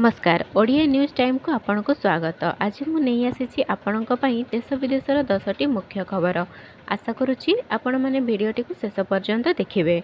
नमस्कार Odia news time को आपन को स्वागत। आज मु नहीं आसी आपण देश विदेशर 10टी मुख्य खबर। आशा करुच्ची आपण मैंने भिडटी को शेष पर्यंत देखिए।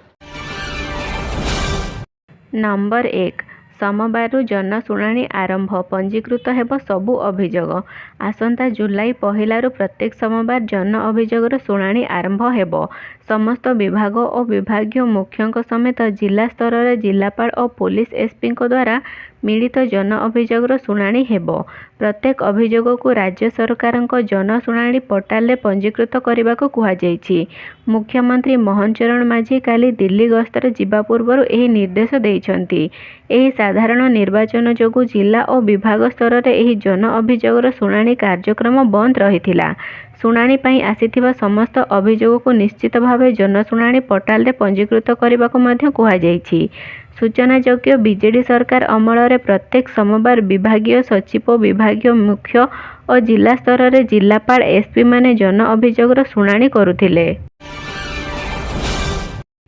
नंबर 1 सोमवार जनशुणाणी आरंभ पंजीकृत हेब सबु अभियोग। आसंता जुलाई 1 प्रत्येक सोमवार जन अभियोगर शुणाणी आरंभ हेब। समस्त विभाग और विभागीय मुख्यों समेत जिला स्तर में जिलापाल और पुलिस एसपी द्वारा मिलित जन अभियोगर शुणाणी हेब। प्रत्येक अभियोग को राज्य सरकार जनशुणाणी पोर्टाल पंजीकृत करने को कहुଯାଇଛି। मुख्यमंत्री मोहन चरण माझी काली दिल्ली गस्तर जिबा पूर्व यह निर्देश देइछन्ती। एही साधारण निर्वाचन जोगु जिला और विभाग स्तर में यह जन अभियोगर शुणाणी कार्यक्रम बंद रही। शुणाणी पाई आसीथिबा समस्त अभियोग को निश्चित भाव जनशुणाणी पोर्टाल रे पंजीकृत करने को कहुଯାଇଛି। सूचनायोग्य बीजेडी सरकार अमल में प्रत्येक सोमवार विभागीय सचिव विभागीय मुख्य और जिला स्तर में जिलापाल एसपी माने जन अभियोगर शुणाणी करुथिले।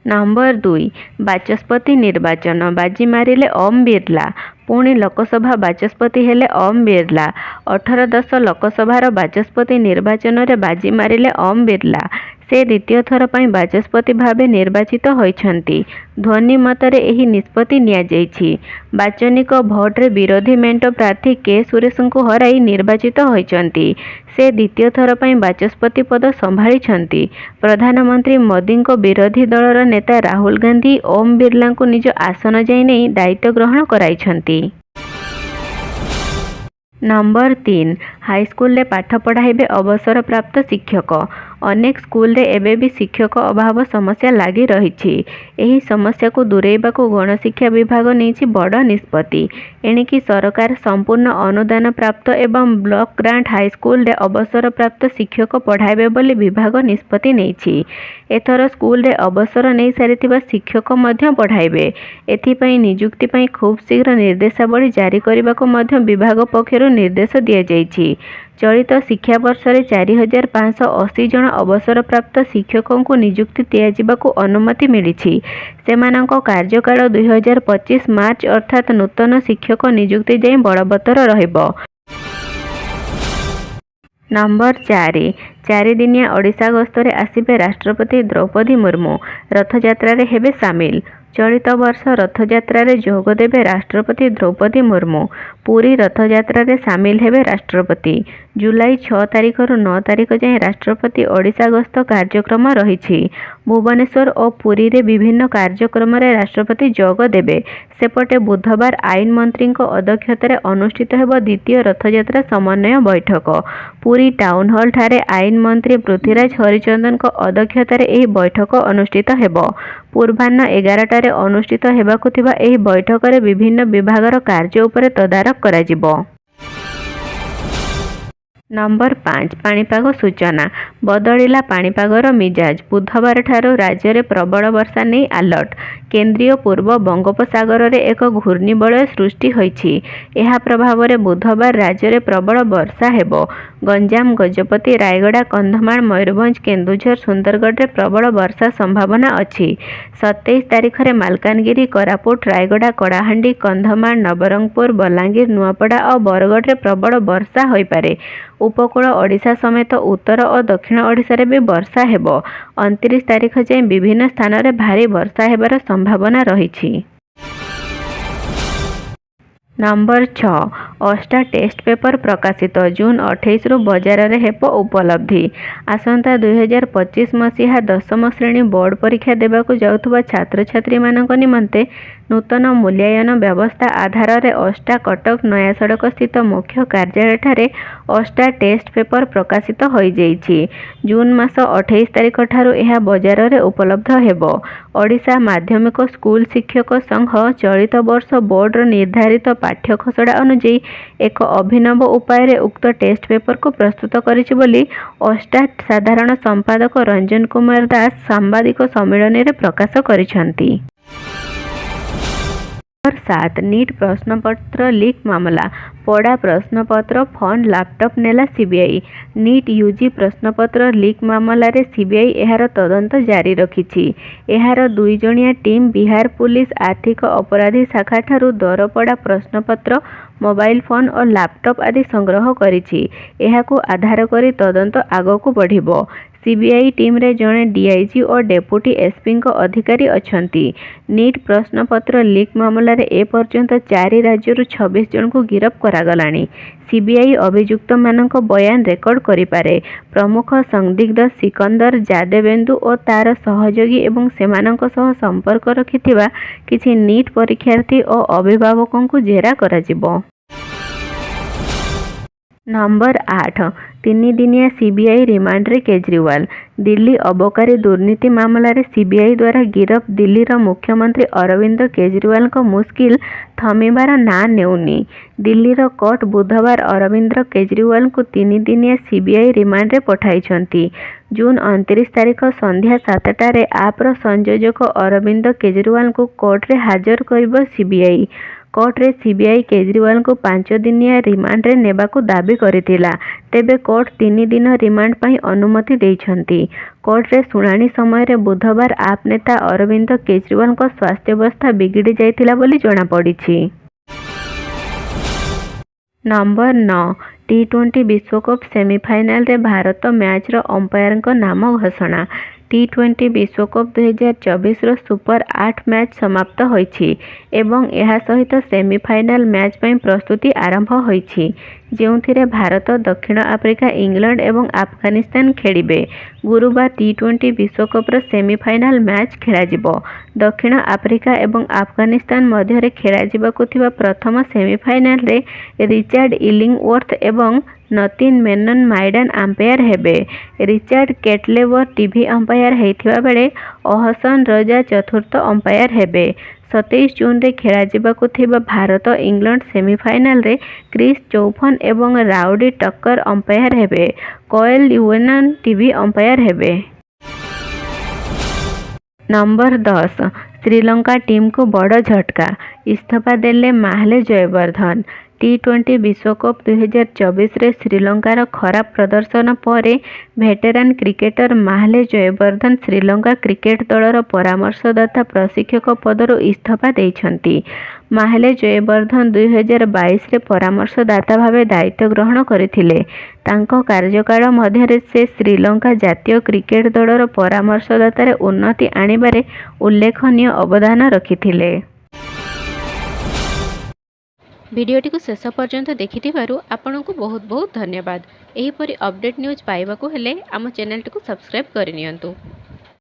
नंबर 2 बाचस्पति निर्वाचन बाजी मारिले ओम बिरला। पुणी लोकसभा बाचस्पति हेले ओम बिरला। 18-10 लोकसभार बाचस्पति निर्वाचन में बाजी मारिले ओम बिरला। से द्वितीय थर पर बाचस्पति भावे निर्वाचित होइछन्ति। ध्वनि मतरे एही निष्पत्ति नियाଯାଇଛି। बाचनिक भोट्रे विरोधी मेंट प्रार्थी के सुरेश को हराई निर्वाचित होइछन्ति। से द्वितीय थर पर बाचस्पति पद संभाळिछन्ति। प्रधानमंत्री मोदी को विरोधी दलर नेता राहुल गांधी ओम बिरला को निज आसन जाई नहीं दायित्व ग्रहण कराइछन्ति। नंबर 3 हाईस्कूल रे पाठ पढ़ाइबे अवसर प्राप्त शिक्षक। अनेक स्कूल रे एबे भी शिक्षक अभाव समस्या लगी रही। यही समस्या को दूरेबा को गणशिक्षा विभाग नहीं बड़ निष्पत्ति। एणिकी सरकार संपूर्ण अनुदान प्राप्त एवं ब्लॉक ग्रांट हाईस्कूल रे अवसर प्राप्त शिक्षक पढ़ाइबे बोली विभाग निष्पत्ति नहीं। एथर स्कूल रे अवसर नहीं सारिथिबा शिक्षक मध्य पढ़ाइबे। एथिपाई नियुक्ति पाई खूब शीघ्र निर्देशावली जारी करने को मध्य विभाग पक्षरु निर्देश दिया जाइछि। चलित शिक्षा वर्ष में 4580 जन अवसर प्राप्त शिक्षकों को नियुक्ति दियाजिबाकु अनुमति मिली। सेमानंको कार्यकाल 2025 मार्च अर्थात नूतन शिक्षक नियुक्ति जाए बलवत्तर रहिबो। नंबर 4 दिनिया ओडिशा गस्तरे आसिबे राष्ट्रपति द्रौपदी मुर्मू। रथयात्रा रे हेबे सामिल। चलित वर्ष रथयात्रा रे जोग देबे राष्ट्रपति द्रौपदी मुर्मू। पूरी रथयात्रा रे सामिल हेबे राष्ट्रपति। जुलाई 6 तारिख रु 9 तारिख जाए राष्ट्रपति ओडिशा गस्त कार्यक्रम रही। भुवनेश्वर और पुरी रे विभिन्न कार्यक्रम रे राष्ट्रपति जोग देबे। सेपटे बुधवार आईन मंत्री अध्यक्षतार अनुष्ठित हेब द्वितीय रथयात्रा समन्वय बैठक। पुरी टाउन हॉल ठारे आईन मंत्री पृथ्वीराज हरिचंदन अध्यक्षतार यह बैठक अनुष्ठित हेब। पूर्वाह्न 11टारे अनुष्ठित हेबाकु थिबा एही बैठक रे विभिन्न विभागर कार्य उपरे तदारक कराजिबो। नंबर 5 पाणीपाग सूचना बदलिला पाणीपागर मिजाज। बुधवार ठारू राज्य में प्रबल वर्षा नहीं अलर्ट। केंद्रीय पूर्व बंगोपसागर रे एक घूर्णिबलय सृष्टि होईछि। एहा प्रभाव में बुधवार राज्य में प्रबल वर्षा हेबो। गंजाम गजपति रायगड़ा कंधमाल मयूरभंज केन्दुझर सुंदरगढ़ रे प्रबल वर्षा संभावना अच्छी। 27 तारिख रे मालकानगिरी कोरापुट रायगड़ा कड़ाहांडी कंधमाल नवरंगपुर बलांगीर नुआपड़ा और बरगढ़ रे प्रबल वर्षा होई पारे। उपकूल ओडिशा समेत उत्तर और दक्षिण ओडिशा रे भी वर्षा हेबो। 29 तारिख जाए विभिन्न स्थान रे भारी वर्षा हेबार संभावना रही। नंबर 6 अष्टा टेस्ट पेपर प्रकाशित। जून 28 रु बजार रे हेप उपलब्धि। आसंता 2025 मसीहा 10म श्रेणी बोर्ड परीक्षा देबाकु जाउथबा छात्र छात्री मानक निमंते नूतन मूल्यांकन व्यवस्था आधार रे अष्टा कटक नया सड़क स्थित मुख्य कार्यालय ठारे अष्टा टेस्ट पेपर प्रकाशित होई जाइछि। जून मास 28 तारिख ठारू यह बजार रे उपलब्ध हेबो। ओडिशा माध्यमिक स्कूल शिक्षक संघ चलित वर्ष बोर्ड निर्धारित पाठ्य खसड़ा अनुଯାयी एक अभिनव उपाय रे उक्त टेस्ट पेपर को प्रस्तुत करिछि बोली अष्टा साधारण संपादक रंजन कुमार दास सांबादिक सम्मेलन रे प्रकाश करिसंती। नंबर 7 नीट प्रश्नपत्र लीक मामला पड़ा प्रश्नपत्र फोन लैपटॉप नेला सीबीआई नीट यूजी प्रश्नपत्र लीक मामला रे सीबीआई एहार तदंत जारी रखिछि। एहार 2 जणिया टीम बिहार पुलिस आर्थिक अपराधी शाखा ठारू दरपड़ा प्रश्नपत्र मोबाइल फोन और लैपटॉप आदि संग्रह करिछि। एहाकु आधार करी तदंत आगकु बढ़िबो। सीबीआई टीम रे जणे डीआईजी और डेपुटी एसपी को अधिकारी अछंती। नीट प्रश्नपत्र लीक मामला रे ए पर्यंत 4 राज्यरु 26 जन को गिरफ्त करागलानी। सीबीआई अभियुक्त मानक बयान रेकर्ड करिपारे। प्रमुख संदिग्ध सिकंदर जादेवेंदु और तार सहयोगी एवं सेमानक सह संपर्क रखिथिबा किछि नीट परीक्षार्थी और अभिभावकों को जेरा कराजिबो। नंबर 8 तीन दिनिया सीबीआई रिमांड रे केजरीवाल दिल्ली अबकारी दुर्नीति मामला रे सीबीआई द्वारा गिरफ दिल्लीर मुख्यमंत्री अरविंद केजरीवाल को मुश्किल थमिबार ना नेउनी। दिल्लीर कोर्ट बुधवार अरविंद केजरीवाल को 3 दिनिया सीबीआई रिमांड रे पठाइछंती। जून 29 तारिख संध्या 7टा रे आप्र संयोजक अरविंद केजरीवाल को कोर्ट रे हाजर करिबो सीबीआई। कोर्ट रे सीबीआई केजरीवाल को 5 दिनिया रिमांड रे नेबाकू दाबी करितिला। तेबे कोर्ट 3 दिन रिमांड पई अनुमति देइछंती। कोर्ट रे सुनानी समय रे बुधवार आप नेता अरविंद केजरीवाल को स्वास्थ्य अवस्था बिगिड़ी जाइतिला बोली जणा पड़िछि। नंबर 9 टी20 विश्वकप सेमीफाइनल रे भारत मैच रो अंपायर को नाम घोषणा। टी20 विश्वकप 2024 रो सुपर 8 मैच समाप्त होईछि एवं एहा सहित सेमीफाइनल मैच पई प्रस्तुति आरंभ होईछि जेउथिरे भारत दक्षिण आफ्रिका इंग्लैंड एवं अफगानिस्तान खेलिबे। गुरुवार टी20 विश्वकप रो सेमीफाइनल मैच खेलाजिबो। दक्षिण आफ्रिका एवं अफगानिस्तान मध्य रे खेलाजिबाकू थिबा प्रथम सेमीफाइनल रे रिचार्ड इलिंगवर्थ एवं नतीन मेनन माइडान अंपायर हेबे। रिचार्ड केटलेवर टीवी अंपायर हेथिबा बेले अहसन रजा चतुर्थ अंपायर हेबे। 27 जून रे खेलाजिबाकू थिबा भारत इंग्लैंड सेमीफाइनल रे क्रिस चौफन एवं राउडी टक्कर अंपायर हेबे। कोएल ल्यूवेनन टीवी अंपायर हेबे। नंबर 10 श्रीलंका टीम को बड़ झटका इस्तीफा देले माहले जयवर्धन। टी20 विश्वकप 2024 रे श्रीलंकार खराब प्रदर्शन पर भेटेरान क्रिकेटर माहले जयवर्धन श्रीलंका क्रिकेट दलर परामर्शदाता प्रशिक्षक पदरु इस्तीफा देइछंती। माहले जयवर्धन 2022 रे परामर्शदाता भावे दायित्व ग्रहण करथिले। तांको कार्यकाल मध्य से श्रीलंका जातीय क्रिकेट दलर परामर्शदातार उन्नति आनिबारे उल्लेखनीय अवदान रखिथिले। भिडियोटी को शेष पर्यंत देखिथिबारु आपनकु बहुत बहुत धन्यवाद। एहीपरि अपडेट न्यूज पाइबाकू हेले आम चैनल टी को सब्सक्राइब करिनियंतु।